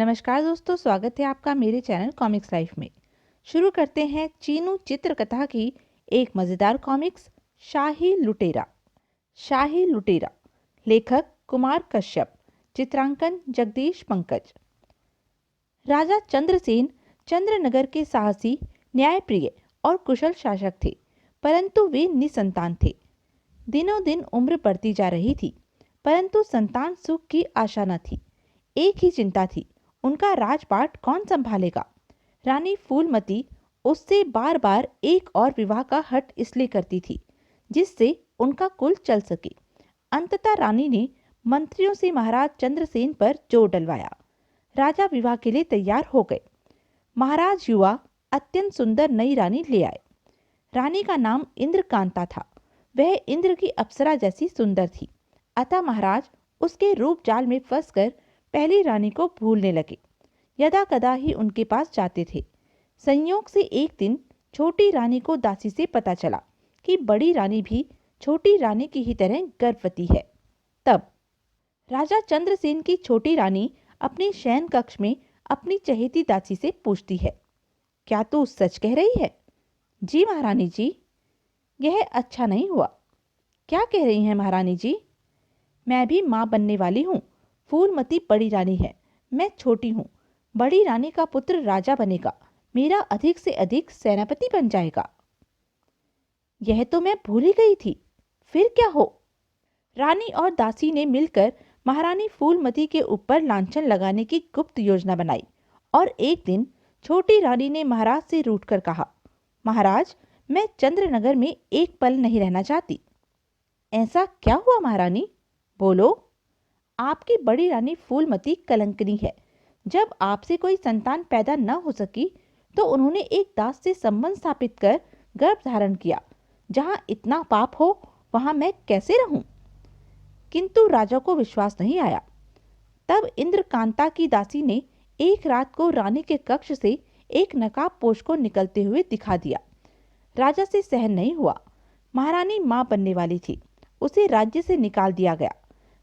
नमस्कार दोस्तों, स्वागत है आपका मेरे चैनल कॉमिक्स लाइफ में। शुरू करते हैं चीनू चित्रकथा की एक मज़ेदार कॉमिक्स, शाही लुटेरा। शाही लुटेरा, लेखक कुमार कश्यप, चित्रांकन जगदीश पंकज। राजा चंद्रसेन चंद्रनगर के साहसी, न्यायप्रिय और कुशल शासक थे, परंतु वे निसंतान थे। दिनों दिन उम्र बढ़ती जा रही थी, परंतु संतान सुख की आशा न थी। एक ही चिंता थी, उनका राजपाट कौन संभालेगा। रानी फूलमती उससे बार बार एक और विवाह का हठ इसलिए करती थी जिससे उनका कुल चल सके। अंततः रानी ने मंत्रियों से महाराज चंद्रसेन पर जोर डलवाया। राजा विवाह के लिए तैयार हो गए। महाराज युवा अत्यंत सुंदर नई रानी ले आए। रानी का नाम इंद्रकांता था। वह इंद्र की अप्सरा जैसी सुंदर थी, अतः महाराज उसके रूप जाल में फंसकर पहली रानी को भूलने लगे। यदा कदा ही उनके पास जाते थे। संयोग से एक दिन छोटी रानी को दासी से पता चला कि बड़ी रानी भी छोटी रानी की ही तरह गर्भवती है। तब राजा चंद्रसेन की छोटी रानी अपने शयन कक्ष में अपनी चहेती दासी से पूछती है, क्या तू सच कह रही है? जी महारानी जी। यह अच्छा नहीं हुआ। क्या कह रही हैं महारानी जी? मैं भी माँ बनने वाली हूँ। फूलमती बड़ी रानी है, मैं छोटी हूँ। बड़ी रानी का पुत्र राजा बनेगा, मेरा अधिक से अधिक सेनापति बन जाएगा। यह तो मैं भूल ही गई थी। फिर क्या हो? रानी और दासी ने मिलकर महारानी फूलमती के ऊपर लांछन लगाने की गुप्त योजना बनाई और एक दिन छोटी रानी ने महाराज से रूठकर कहा, महाराज, मैं चंद्रनगर में एक पल नहीं रहना चाहती। ऐसा क्या हुआ महारानी? बोलो। आपकी बड़ी रानी फूलमती कलंकनी है। जब आपसे कोई संतान पैदा न हो सकी तो उन्होंने एक दास से संबंध स्थापित कर गर्भ धारण किया। जहां इतना पाप हो वहां मैं कैसे रहूं? किंतु राजा को विश्वास नहीं आया। तब इंद्रकांता की दासी ने एक रात को रानी के कक्ष से एक नकाबपोश को निकलते हुए दिखा दिया। राजा से सहन नहीं हुआ। महारानी मां बनने वाली थी, उसे राज्य से निकाल दिया गया।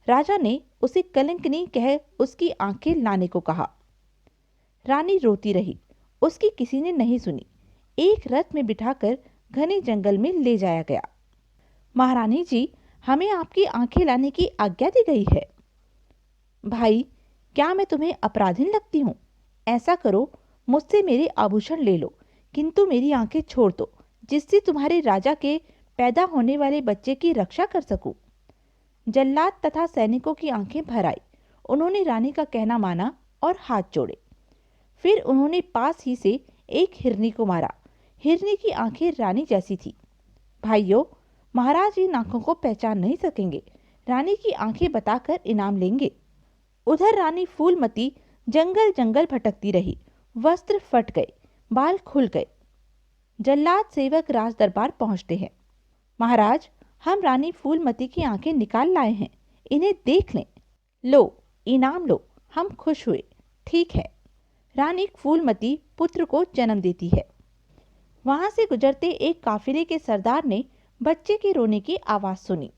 राजा ने उसे कलंकनी कह उसकी आंखें लाने को कहा। रानी रोती रही, उसकी किसी ने नहीं सुनी। एक रथ में बिठाकर घने जंगल में ले जाया गया। महारानी जी, हमें आपकी आंखें लाने की आज्ञा दी गई है। भाई, क्या मैं तुम्हें अपराधीन लगती हूँ? ऐसा करो, मुझसे मेरे आभूषण ले लो, किंतु मेरी आंखें छोड़ दो, जिससे तुम्हारे राजा के पैदा होने वाले बच्चे की रक्षा कर सकूं। जल्लाद तथा सैनिकों की आंखें भर आई। उन्होंने रानी का कहना माना और हाथ जोड़े। फिर उन्होंने पास ही से एक हिरनी को मारा। हिरनी की आंखें रानी जैसी थी। भाइयों, महाराज इन आंखों को पहचान नहीं सकेंगे। रानी की आंखें बताकर इनाम लेंगे। उधर रानी फूलमती जंगल जंगल भटकती रही। वस्त्र फट गए, बाल खुल गए। जल्लाद सेवक राज दरबार पहुंचते हैं। महाराज, हम रानी फूलमती की आंखें निकाल लाए हैं, इन्हें देख लें। लो, इनाम लो। हम खुश हुए। ठीक है। रानी फूलमती पुत्र को जन्म देती है। वहां से गुजरते एक काफिले के सरदार ने बच्चे के रोने की आवाज सुनी।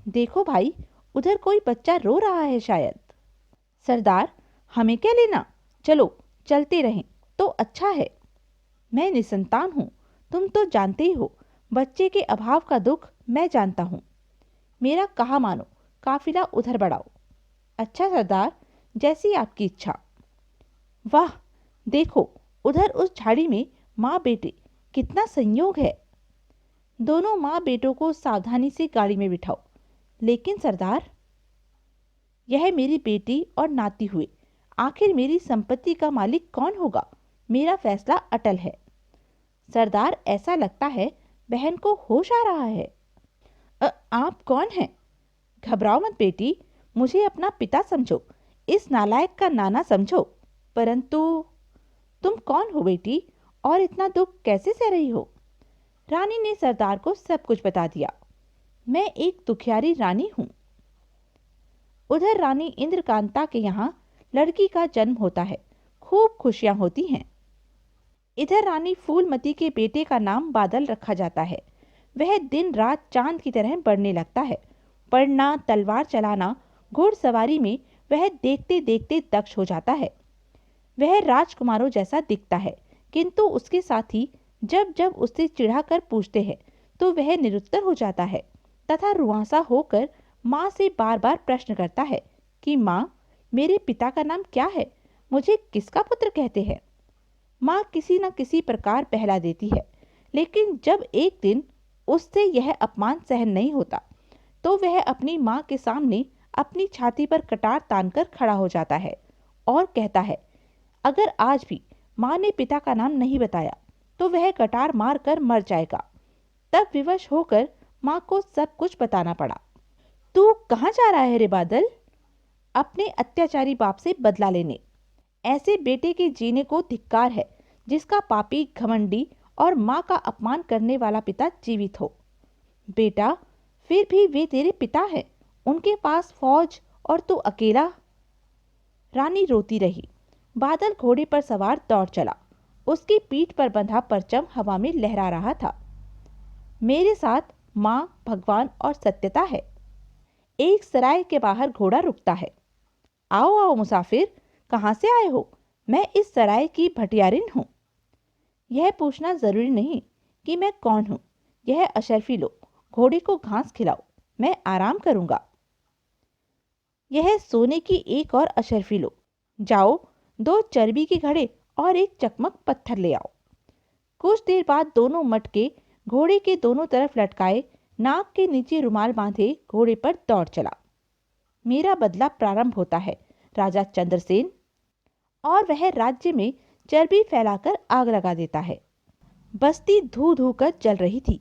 देखो भाई, उधर कोई बच्चा रो रहा है शायद। सरदार, हमें क्या लेना, चलो चलते रहें तो अच्छा है। मैं निसंतान हूँ, तुम तो जानते ही हो। बच्चे के अभाव का दुख मैं जानता हूँ। मेरा कहा मानो, काफिला उधर बढ़ाओ। अच्छा सरदार, जैसी आपकी इच्छा। वाह, देखो उधर उस झाड़ी में माँ बेटे, कितना संयोग है। दोनों माँ बेटों को सावधानी से गाड़ी में बिठाओ। लेकिन सरदार, यह मेरी बेटी और नाती हुए, आखिर मेरी संपत्ति का मालिक कौन होगा? मेरा फैसला अटल है। सरदार, ऐसा लगता है बहन को होश आ रहा है। आप कौन हैं? घबराओ मत बेटी, मुझे अपना पिता समझो, इस नालायक का नाना समझो। परंतु तुम कौन हो बेटी, और इतना दुख कैसे सह रही हो? रानी ने सरदार को सब कुछ बता दिया। मैं एक दुखियारी रानी हूं। उधर रानी इंद्रकांता के यहाँ लड़की का जन्म होता है। खूब खुशियां होती हैं। इधर रानी फूलमती के बेटे का नाम बादल रखा जाता है। वह दिन रात चांद की तरह बढ़ने लगता है। पढ़ना, तलवार चलाना, घुड़सवारी में वह देखते देखते दक्ष हो जाता है। वह राजकुमारों जैसा दिखता है, किंतु उसके साथी जब जब उससे चिढ़ाकर पूछते हैं तो वह निरुत्तर हो जाता है तथा रुआंसा होकर माँ से बार बार प्रश्न करता है कि माँ, मेरे पिता का नाम क्या है, मुझे किसका पुत्र कहते हैं। माँ किसी न किसी प्रकार बहला देती है, लेकिन जब एक दिन उससे यह अपमान सहन नहीं होता तो वह अपनी माँ के सामने अपनी छाती पर कटार तानकर खड़ा हो जाता है और कहता है, अगर आज भी माँ ने पिता का नाम नहीं बताया तो वह कटार मार कर मर जाएगा। तब विवश होकर माँ को सब कुछ बताना पड़ा। तू कहाँ जा रहा है रे बादल? अपने अत्याचारी बाप से बदला लेने। ऐसे बेटे के जीने को धिक्कार है जिसका पापी, घमंडी और माँ का अपमान करने वाला पिता जीवित हो। बेटा, फिर भी वे तेरे पिता हैं, उनके पास फौज और तू अकेला। रानी रोती रही। बादल घोड़े पर सवार दौड़ चला। उसकी पीठ पर बंधा परचम हवा में लहरा रहा था। मेरे साथ माँ, भगवान और सत्यता है। एक सराय के बाहर घोड़ा रुकता है। आओ आओ मुसाफिर, कहाँ से आए हो? मैं इस सराय की भटियारिन हूँ। यह पूछना जरूरी नहीं कि मैं कौन हूँ। यह अशर्फी लो, घोड़े को घास खिलाओ, मैं आराम करूंगा। यह सोने की एक और अशर्फी लो। जाओ, 2 चर्बी के घड़े और एक चकमक पत्थर ले आओ। कुछ देर बाद दोनों मटके घोड़े के दोनों तरफ लटकाए, नाक के नीचे रुमाल बांधे घोड़े पर दौड़ चला। मेरा बदला प्रारंभ होता है राजा चंद्रसेन। और वह राज्य में चर्बी फैलाकर आग लगा देता है। बस्ती धू धू कर जल रही थी।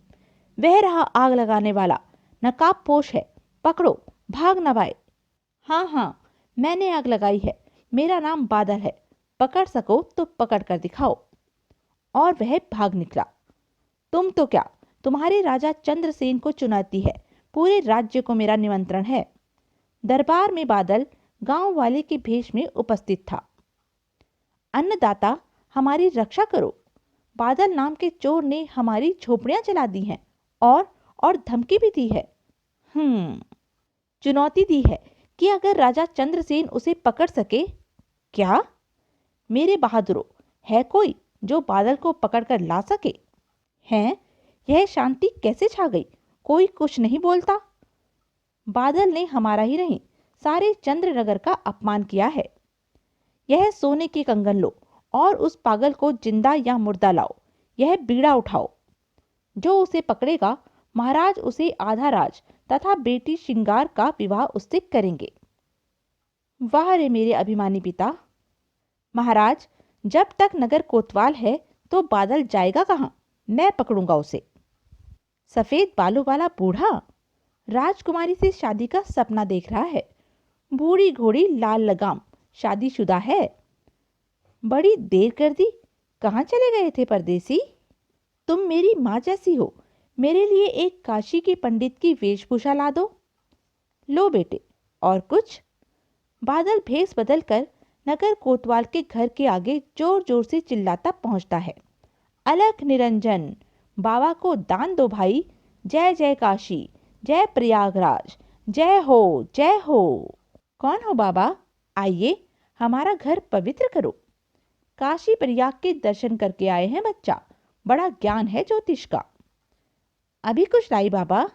वह रहा आग लगाने वाला, नकाब पोश है, पकड़ो, भाग न पाए। हाँ हाँ, मैंने आग लगाई है, मेरा नाम बादल है, पकड़ सको तो पकड़ कर दिखाओ। और वह भाग निकला। तुम तो क्या, तुम्हारे राजा चंद्रसेन को चुनौती है, पूरे राज्य को मेरा निमंत्रण है। दरबार में बादल गांव वाले के भेष में उपस्थित था। अन्नदाता, हमारी रक्षा करो, बादल नाम के चोर ने हमारी झोपड़ियां जला दी हैं और धमकी भी दी है। चुनौती दी है कि अगर राजा चंद्रसेन उसे पकड़ सके। क्या? मेरे बहादुरों, है कोई जो बादल को पकड़कर ला सके? हैं? यह शांति कैसे छा गई? कोई कुछ नहीं बोलता। बादल ने हमारा ही नहीं, सारे चंद्रनगर का अपमान किया है। यह सोने के कंगन लो और उस पागल को जिंदा या मुर्दा लाओ। यह बीड़ा उठाओ। जो उसे पकड़ेगा, महाराज उसे आधा राज तथा बेटी श्रृंगार का विवाह उससे करेंगे। वाह रे मेरे अभिमानी पिता! महाराज, जब तक नगर कोतवाल है तो बादल जाएगा कहाँ? मैं पकड़ूंगा उसे। सफेद बालों वाला बूढ़ा राजकुमारी से शादी का सपना देख रहा है। बूढ़ी घोड़ी लाल लगाम, शादीशुदा है। बड़ी देर कर दी, कहाँ चले गए थे परदेसी? तुम मेरी माँ जैसी हो, मेरे लिए एक काशी के पंडित की वेशभूषा ला दो। लो बेटे, और कुछ? बादल भेष बदलकर नगर कोतवाल के घर के आगे जोर जोर से चिल्लाता पहुंचता है। अलख निरंजन, बाबा को दान दो भाई, जय जय काशी, जय प्रयागराज, जय हो जय हो। कौन हो बाबा? आइए, हमारा घर पवित्र करो। काशी प्रयाग के दर्शन करके आए हैं बच्चा, बड़ा ज्ञान है ज्योतिष का। अभी कुछ लाई बाबा?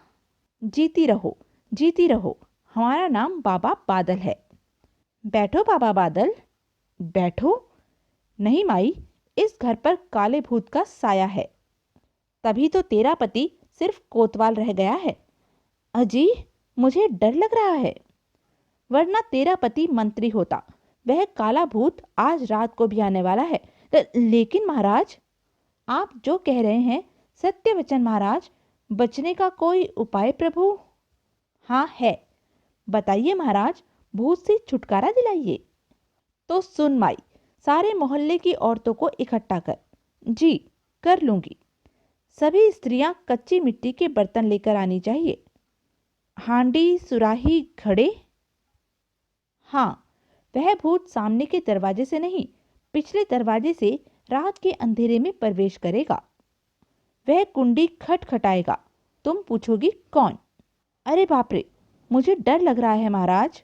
जीती रहो, जीती रहो, हमारा नाम बाबा बादल है। बैठो बाबा बादल। बैठो? नहीं माई, इस घर पर काले भूत का साया है। तभी तो तेरा पति सिर्फ कोतवाल रह गया है। अजी, मुझे डर लग रहा है, वरना तेरा पति मंत्री होता। वह काला भूत आज रात को भी आने वाला है। लेकिन महाराज, आप जो कह रहे हैं सत्य वचन महाराज। बचने का कोई उपाय प्रभु? हाँ है, बताइए महाराज, भूत से छुटकारा दिलाइए। तो सुन माई, सारे मोहल्ले की औरतों को इकट्ठा कर। जी, कर लूंगी। सभी स्त्रियां कच्ची मिट्टी के बर्तन लेकर आनी चाहिए। हांडी, सुराही, घड़े। हाँ, वह भूत सामने के दरवाजे से नहीं, पिछले दरवाजे से रात के अंधेरे में प्रवेश करेगा। वह कुंडी खटखटाएगा, तुम पूछोगी कौन? अरे बाप रे, मुझे डर लग रहा है महाराज।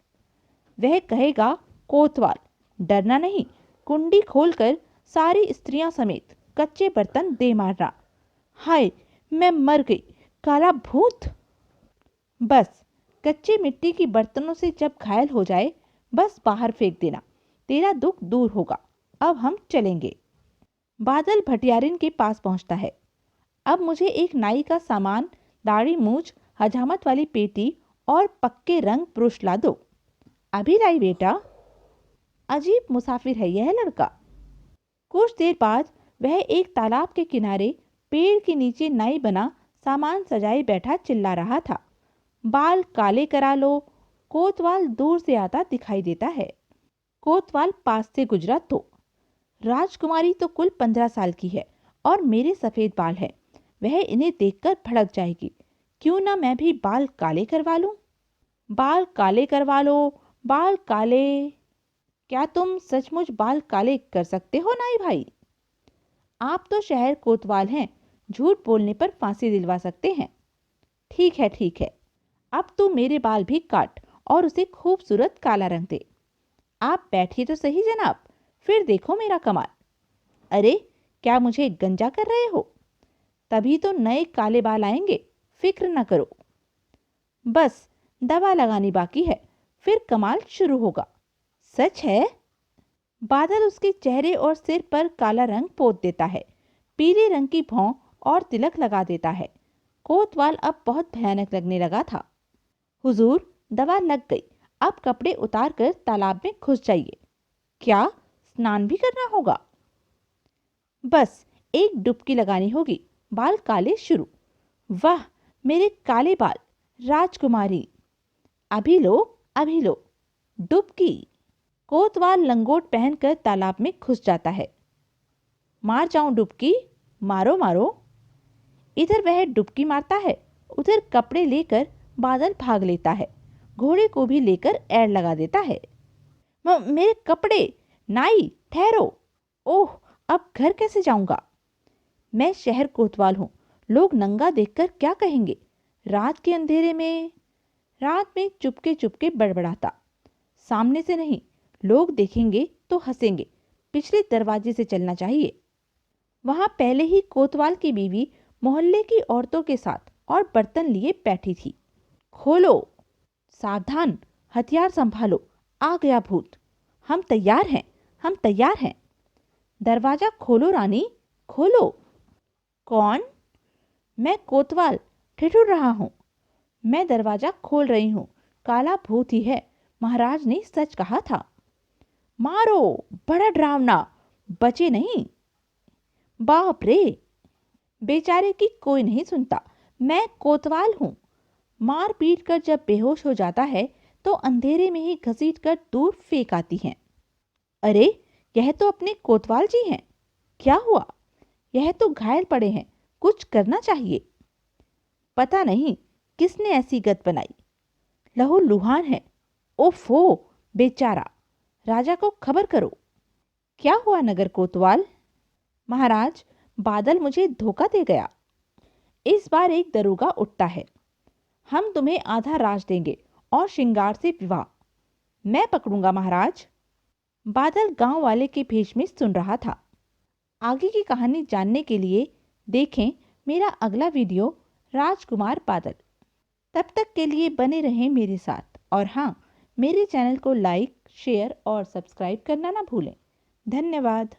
वह कहेगा कोतवाल। डरना नहीं, कुंडी खोलकर सारी स्त्रियां समेत कच्चे बर्तन दे मारना। हाय, मैं मर गई, काला भूत। बस कच्चे मिट्टी की बर्तनों से जब घायल हो जाए बस बाहर फेंक देना, तेरा दुख दूर होगा। अब हम चलेंगे। बादल भटियारिन के पास पहुंचता है। अब मुझे एक नाई का सामान, दाढ़ी मूछ, हजामत वाली पेटी और पक्के रंग ब्रुश ला दो। अभी लाई बेटा। अजीब मुसाफिर है यह लड़का। कुछ देर बाद वह एक तालाब के किनारे पेड़ के नीचे नाई बना सामान सजाए बैठा चिल्ला रहा था। बाल काले करा लो। कोतवाल दूर से आता दिखाई देता है। कोतवाल पास से गुजरा तो राजकुमारी तो कुल 15 साल की है और मेरे सफेद बाल हैं। वह इन्हें देखकर भड़क जाएगी। क्यों ना मैं भी बाल काले करवा लूं। बाल काले करवा लो, बाल काले। क्या तुम सचमुच बाल काले कर सकते हो नाई भाई? आप तो शहर कोतवाल हैं, झूठ बोलने पर फांसी दिलवा सकते हैं। ठीक है ठीक है, अब तू मेरे बाल भी काट और उसे खूबसूरत काला रंग दे। आप बैठिए तो सही जनाब, फिर देखो मेरा कमाल। अरे, क्या मुझे गंजा कर रहे हो? तभी तो नए काले बाल आएंगे, फिक्र न करो। बस दवा लगानी बाकी है, फिर कमाल शुरू होगा। सच है? बादल उसके चेहरे और सिर पर काला रंग पोत देता है, पीले रंग की भौं और तिलक लगा देता है। कोतवाल अब बहुत भयानक लगने लगा था। हुजूर, दवा लग गई, अब कपड़े उतार कर तालाब में घुस जाइए। क्या स्नान भी करना होगा? बस एक डुबकी लगानी होगी, बाल काले शुरू। वाह, मेरे काले बाल, राजकुमारी। अभी लो, अभी लो। डुबकी। कोतवाल लंगोट पहनकर तालाब में घुस जाता है। मार जाऊं डुबकी? मारो मारो। इधर वह डुबकी मारता है, उधर कपड़े लेकर बादल भाग लेता है। घोड़े को भी लेकर ऐड़ लगा देता है। मेरे कपड़े! नाई, ठहरो। ओह, अब घर कैसे जाऊंगा? मैं शहर कोतवाल हूं, लोग नंगा देखकर क्या कहेंगे? रात के अंधेरे में। रात में चुपके चुपके बड़बड़ाता। सामने से नहीं, लोग देखेंगे तो हंसेंगे। पिछले दरवाजे से चलना चाहिए। वहां पहले ही कोतवाल की बीवी मोहल्ले की औरतों के साथ और बर्तन लिए बैठी थी। खोलो। सावधान, हथियार संभालो, आ गया भूत। हम तैयार हैं, हम तैयार हैं। दरवाजा खोलो रानी, खोलो। कौन? मैं कोतवाल, ठिठुर रहा हूं। मैं दरवाजा खोल रही हूं, काला भूत ही है, महाराज ने सच कहा था। मारो, बड़ा डरावना, बचे नहीं। बाप रे! बेचारे की कोई नहीं सुनता। मैं कोतवाल हूं। मार पीट कर जब बेहोश हो जाता है तो अंधेरे में ही घसीट कर दूर फेंक आती हैं। अरे, यह तो अपने कोतवाल जी हैं। क्या हुआ? यह तो घायल पड़े हैं, कुछ करना चाहिए। पता नहीं किसने ऐसी गत बनाई। लहू लुहान है। ओफो, बेचारा। राजा को खबर करो। क्या हुआ नगर कोतवाल? महाराज, बादल मुझे धोखा दे गया। इस बार एक दरोगा उठता है। हम तुम्हें आधा राज देंगे और श्रृंगार से विवाह। मैं पकड़ूंगा महाराज। बादल गांव वाले के भेष में सुन रहा था। आगे की कहानी जानने के लिए देखें मेरा अगला वीडियो राजकुमार बादल। तब तक के लिए बने रहें मेरे साथ और हाँ, मेरे चैनल को लाइक, शेयर और सब्सक्राइब करना ना भूलें। धन्यवाद।